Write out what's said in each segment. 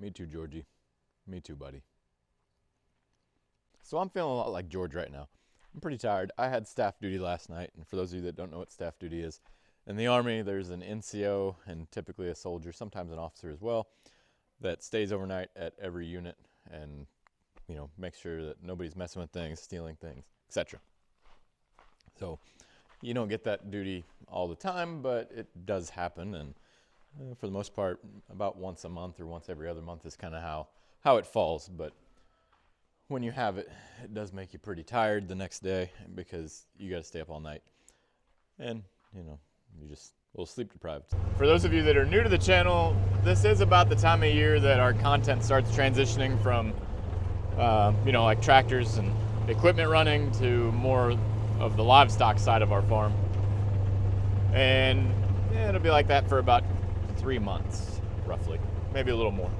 Me too, Georgie. Me too, buddy. So I'm feeling a lot like George right now. I'm pretty tired. I had staff duty last night, and for those of you that don't know what staff duty is, in the Army there's an NCO and typically a soldier, sometimes an officer as well, that stays overnight at every unit and, you know, makes sure that nobody's messing with things, stealing things, etc. So you don't get that duty all the time, but it does happen, and for the most part, about once a month or once every other month is kind of how it falls. But when you have it, it does make you pretty tired the next day because you got to stay up all night, and you know, you're just a little sleep deprived. For those of you that are new to the channel, this is about the time of year that our content starts transitioning from you know, like tractors and equipment running to more of the livestock side of our farm. And yeah, it'll be like that for about 3 months, roughly, maybe a little more.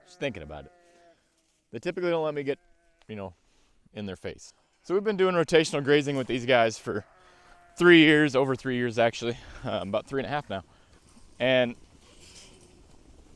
Just thinking about it. They typically don't let me get, you know, in their face. So we've been doing rotational grazing with these guys for 3 years, over 3 years actually, about 3.5 now. And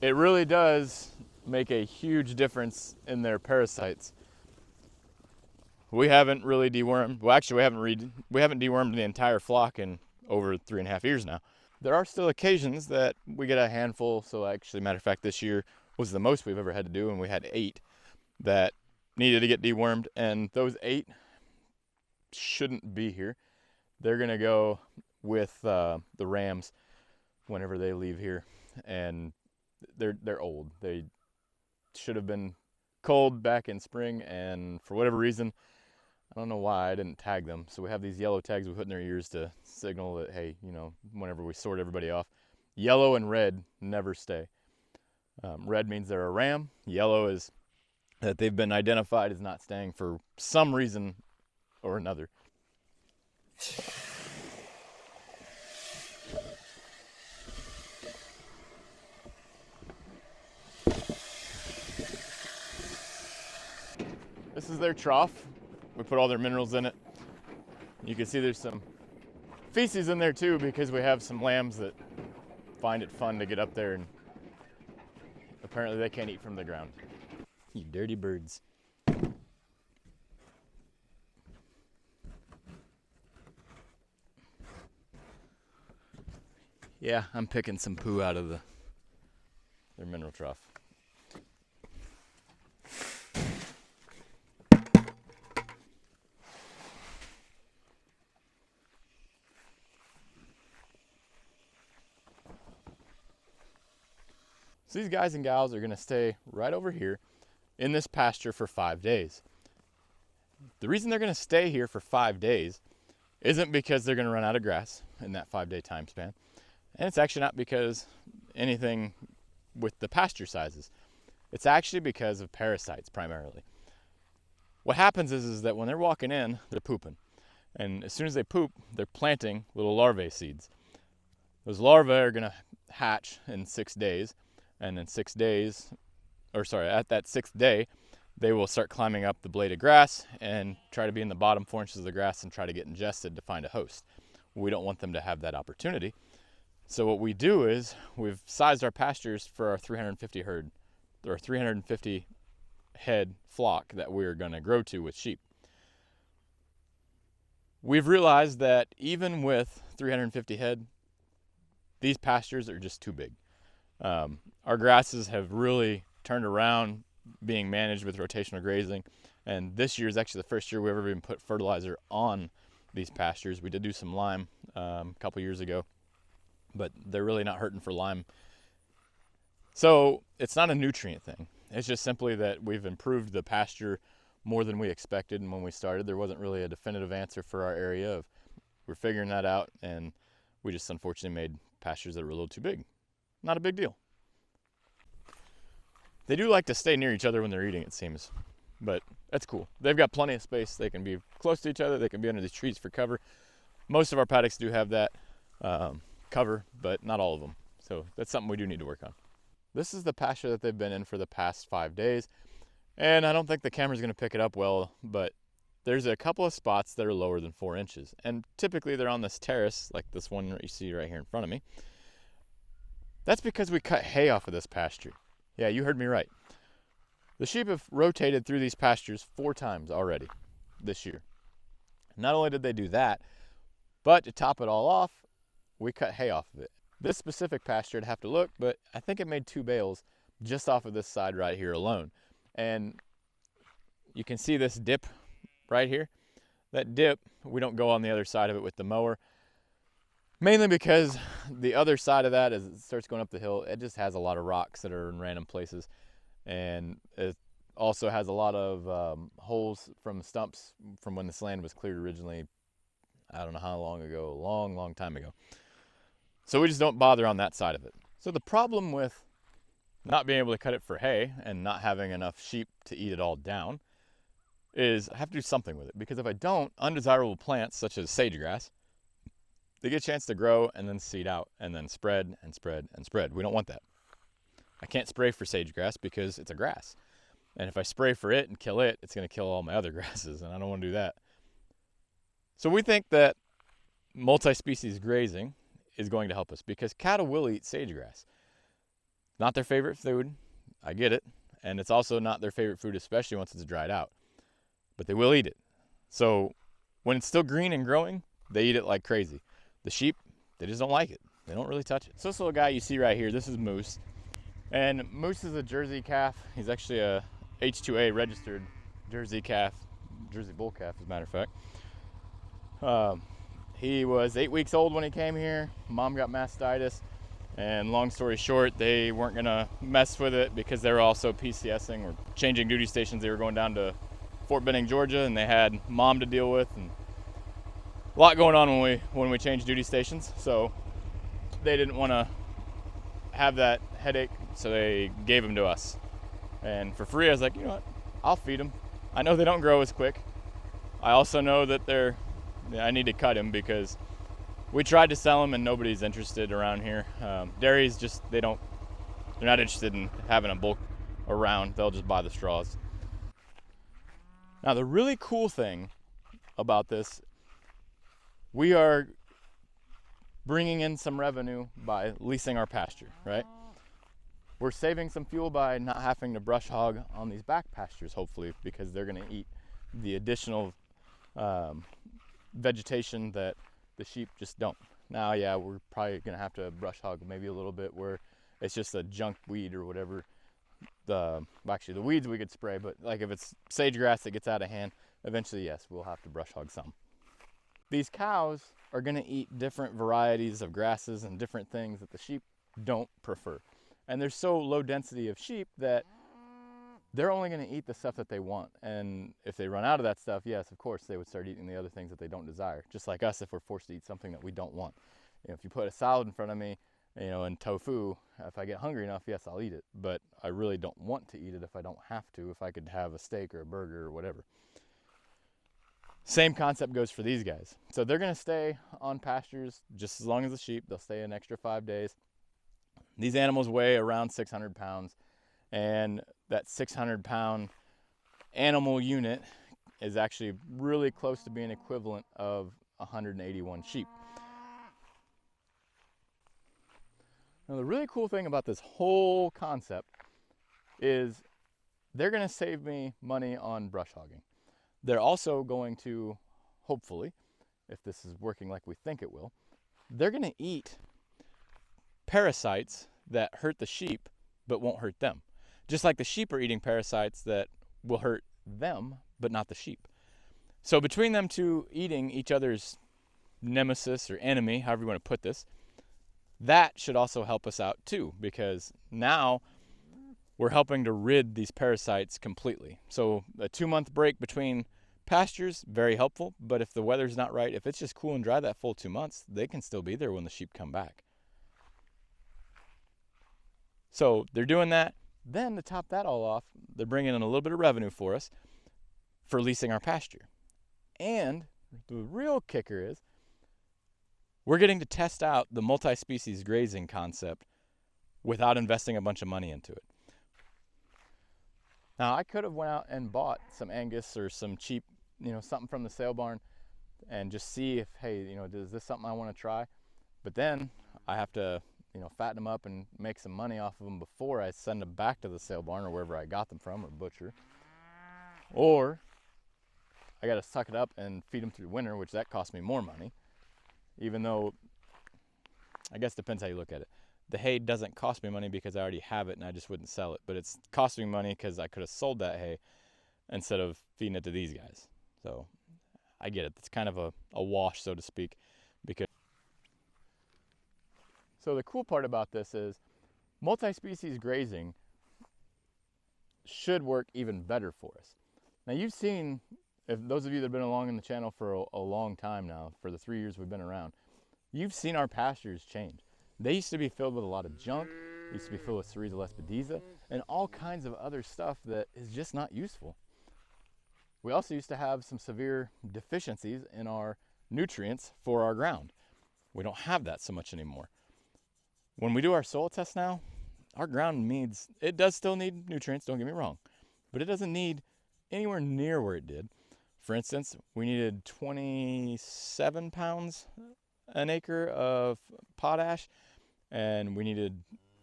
it really does make a huge difference in their parasites. We haven't really dewormed, well actually we haven't dewormed the entire flock in over 3.5 years now. There are still occasions that we get a handful, so actually, matter of fact, this year was the most we've ever had to do, and we had 8 that needed to get dewormed, and those 8 shouldn't be here. They're gonna go with the rams whenever they leave here, and they're old. They should have been cold back in spring, and for whatever reason, I don't know why I didn't tag them. So we have these yellow tags we put in their ears to signal that, hey, you know, whenever we sort everybody off, yellow and red never stay. Red means they're a ram. Yellow is that they've been identified as not staying for some reason or another. This is their trough. We put all their minerals in it. You can see there's some feces in there too, because we have some lambs that find it fun to get up there, and apparently they can't eat from the ground. You dirty birds. Yeah, I'm picking some poo out of their mineral trough. So these guys and gals are gonna stay right over here in this pasture for 5 days. The reason they're gonna stay here for 5 days isn't because they're gonna run out of grass in that 5-day time span. And it's actually not because anything with the pasture sizes. It's actually because of parasites primarily. What happens is that when they're walking in, they're pooping. And as soon as they poop, they're planting little larvae seeds. Those larvae are gonna hatch in 6 days. And in 6 days, or sorry, at that 6th day, they will start climbing up the blade of grass and try to be in the bottom 4 inches of the grass and try to get ingested to find a host. We don't want them to have that opportunity. So what we do is we've sized our pastures for our 350 herd, or 350 head flock that we're going to grow to with sheep. We've realized that even with 350 head, these pastures are just too big. Our grasses have really turned around being managed with rotational grazing, and this year is actually the first year we've ever even put fertilizer on these pastures. We did do some lime a couple years ago, but they're really not hurting for lime. So it's not a nutrient thing. It's just simply that we've improved the pasture more than we expected, and when we started there wasn't really a definitive answer for our area. We're figuring that out, and we just unfortunately made pastures that were a little too big. Not a big deal. They do like to stay near each other when they're eating, it seems, but that's cool. They've got plenty of space. They can be close to each other. They can be under these trees for cover. Most of our paddocks do have that cover, but not all of them. So that's something we do need to work on. This is the pasture that they've been in for the past 5 days, and I don't think the camera's going to pick it up well, but there's a couple of spots that are lower than 4 inches. And typically they're on this terrace, like this one that you see right here in front of me. That's because we cut hay off of this pasture. Yeah, you heard me right. The sheep have rotated through these pastures 4 times already this year. Not only did they do that, but to top it all off, we cut hay off of it. This specific pasture, I'd have to look, but I think it made 2 bales just off of this side right here alone. And you can see this dip right here. That dip, we don't go on the other side of it with the mower, mainly because the other side of that, as it starts going up the hill, it just has a lot of rocks that are in random places. And it also has a lot of holes from stumps from when this land was cleared originally. I don't know how long ago, a long, long time ago. So we just don't bother on that side of it. So the problem with not being able to cut it for hay and not having enough sheep to eat it all down is I have to do something with it, because if I don't, undesirable plants such as sagegrass, they get a chance to grow and then seed out and then spread and spread and spread. We don't want that. I can't spray for sagegrass because it's a grass. And if I spray for it and kill it, it's going to kill all my other grasses, and I don't want to do that. So we think that multi-species grazing is going to help us, because cattle will eat sagegrass. Not their favorite food, I get it, and it's also not their favorite food, especially once it's dried out. But they will eat it. So when it's still green and growing, they eat it like crazy. The sheep, they just don't like it. They don't really touch it. So this little guy you see right here, this is Moose. And Moose is a Jersey calf. He's actually a H2A registered Jersey calf, Jersey bull calf as a matter of fact. He was 8 weeks old when he came here. Mom got mastitis, and long story short, they weren't gonna mess with it because they were also PCSing or changing duty stations. They were going down to Fort Benning, Georgia, and they had Mom to deal with, and a lot going on when we changed duty stations. So they didn't want to have that headache, so they gave him to us. And for free, I was like, you know what? I'll feed them. I know they don't grow as quick. I also know that I need to cut him because we tried to sell them and nobody's interested around here. Dairies just, they're not interested in having a bull around. They'll just buy the straws. Now the really cool thing about this, we are bringing in some revenue by leasing our pasture, right? We're saving some fuel by not having to brush hog on these back pastures, hopefully, because they're gonna eat the additional vegetation that the sheep just don't. Now, yeah, we're probably gonna have to brush hog maybe a little bit where it's just a junk weed or whatever. Actually, the weeds we could spray, but like if it's sagegrass that gets out of hand, eventually, yes, we'll have to brush hog some. These cows are gonna eat different varieties of grasses and different things that the sheep don't prefer. And there's so low density of sheep that they're only going to eat the stuff that they want. And if they run out of that stuff, yes, of course, they would start eating the other things that they don't desire. Just like us, if we're forced to eat something that we don't want. You know, if you put a salad in front of me, you know, and tofu, if I get hungry enough, yes, I'll eat it. But I really don't want to eat it if I don't have to, if I could have a steak or a burger or whatever. Same concept goes for these guys. So they're going to stay on pastures just as long as the sheep. They'll stay an extra 5 days. These animals weigh around 600 pounds, and that 600-pound animal unit is actually really close to being equivalent of 181 sheep. Now, the really cool thing about this whole concept is they're going to save me money on brush hogging. They're also going to, hopefully, if this is working like we think it will, they're going to eat parasites that hurt the sheep but won't hurt them. Just like the sheep are eating parasites that will hurt them but not the sheep. So between them two eating each other's nemesis or enemy, however you want to put this, that should also help us out too, because now we're helping to rid these parasites completely. So a 2-month break between pastures, very helpful, but if the weather's not right, if it's just cool and dry that full 2 months, they can still be there when the sheep come back. So they're doing that. Then to top that all off, they're bringing in a little bit of revenue for us for leasing our pasture. And the real kicker is we're getting to test out the multi-species grazing concept without investing a bunch of money into it. Now, I could have went out and bought some Angus or some cheap something from the sale barn and just see if, hey, is this something I want to try? But then I have to, fatten them up and make some money off of them before I send them back to the sale barn or wherever I got them from, or butcher. Or I got to suck it up and feed them through winter, which that costs me more money. Even though, I guess depends how you look at it. The hay doesn't cost me money because I already have it and I just wouldn't sell it. But it's costing me money because I could have sold that hay instead of feeding it to these guys. So I get it. It's kind of a wash, so to speak. So the cool part about this is multi-species grazing should work even better for us. Now you've seen, if those of you that have been along in the channel for a long time now, for the 3 years we've been around, you've seen our pastures change. They used to be filled with a lot of junk. They used to be filled with Cerisa lespedeza and all kinds of other stuff that is just not useful. We also used to have some severe deficiencies in our nutrients for our ground. We don't have that so much anymore. When we do our soil test now, our ground needs, it does still need nutrients, don't get me wrong, but it doesn't need anywhere near where it did. For instance, we needed 27 pounds an acre of potash, and we needed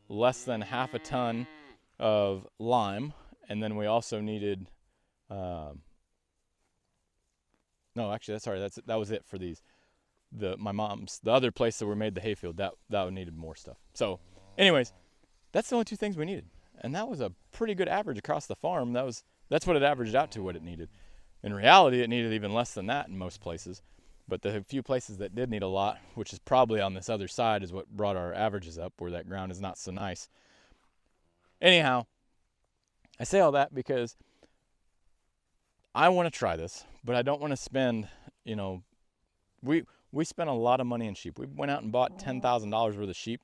less than half a ton of lime, and then we also needed, no, actually, that was it for these. The other place that we made the hayfield, that needed more stuff. So anyways, that's the only two things we needed, and that was a pretty good average across the farm. That's what it averaged out to, what it needed. In reality, it needed even less than that in most places, but the few places that did need a lot, which is probably on this other side, is what brought our averages up, where that ground is not so nice. Anyhow, I say all that because I want to try this, but I don't want to spend, we spent a lot of money in sheep. We went out and bought $10,000 worth of sheep,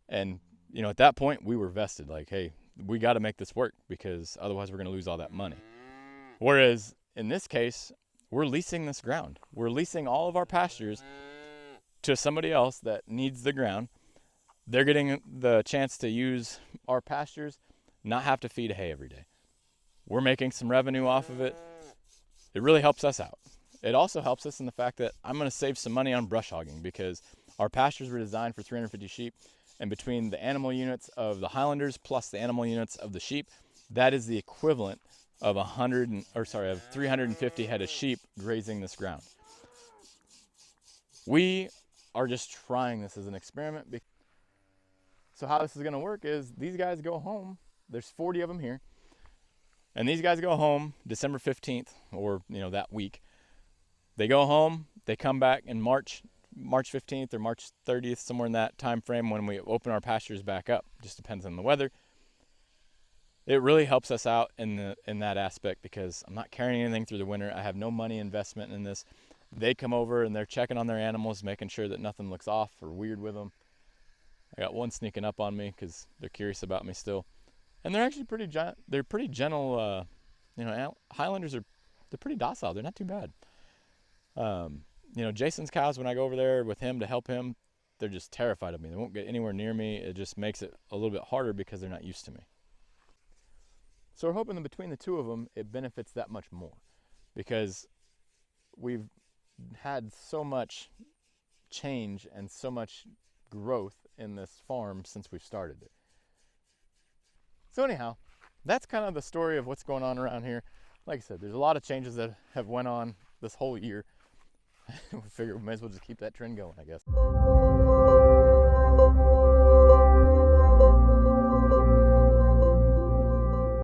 and at that point we were vested, like, hey, we got to make this work because otherwise we're going to lose all that money. Whereas in this case, we're leasing this ground. We're leasing all of our pastures to somebody else that needs the ground. They're getting the chance to use our pastures, not have to feed hay every day. We're making some revenue off of it. It really helps us out. It also helps us in the fact that I'm going to save some money on brush hogging because our pastures were designed for 350 sheep, and between the animal units of the Highlanders plus the animal units of the sheep, that is the equivalent of 350 head of sheep grazing this ground. We are just trying this as an experiment. So how this is going to work is these guys go home. There's 40 of them here, and these guys go home December 15th, or that week. They go home, they come back in March 15th or March 30th, somewhere in that time frame when we open our pastures back up. Just depends on the weather. It really helps us out in that aspect because I'm not carrying anything through the winter. I have no money investment in this. They come over and they're checking on their animals, making sure that nothing looks off or weird with them. I got one sneaking up on me because they're curious about me still. And they're actually pretty gentle. Highlanders they're pretty docile. They're not too bad. Jason's cows, when I go over there with him to help him, they're just terrified of me. They won't get anywhere near me. It just makes it a little bit harder because they're not used to me. So we're hoping that between the two of them, it benefits that much more because we've had so much change and so much growth in this farm since we've started it. So anyhow, that's kind of the story of what's going on around here. Like I said, there's a lot of changes that have went on this whole year. We figure we might as well just keep that trend going, I guess.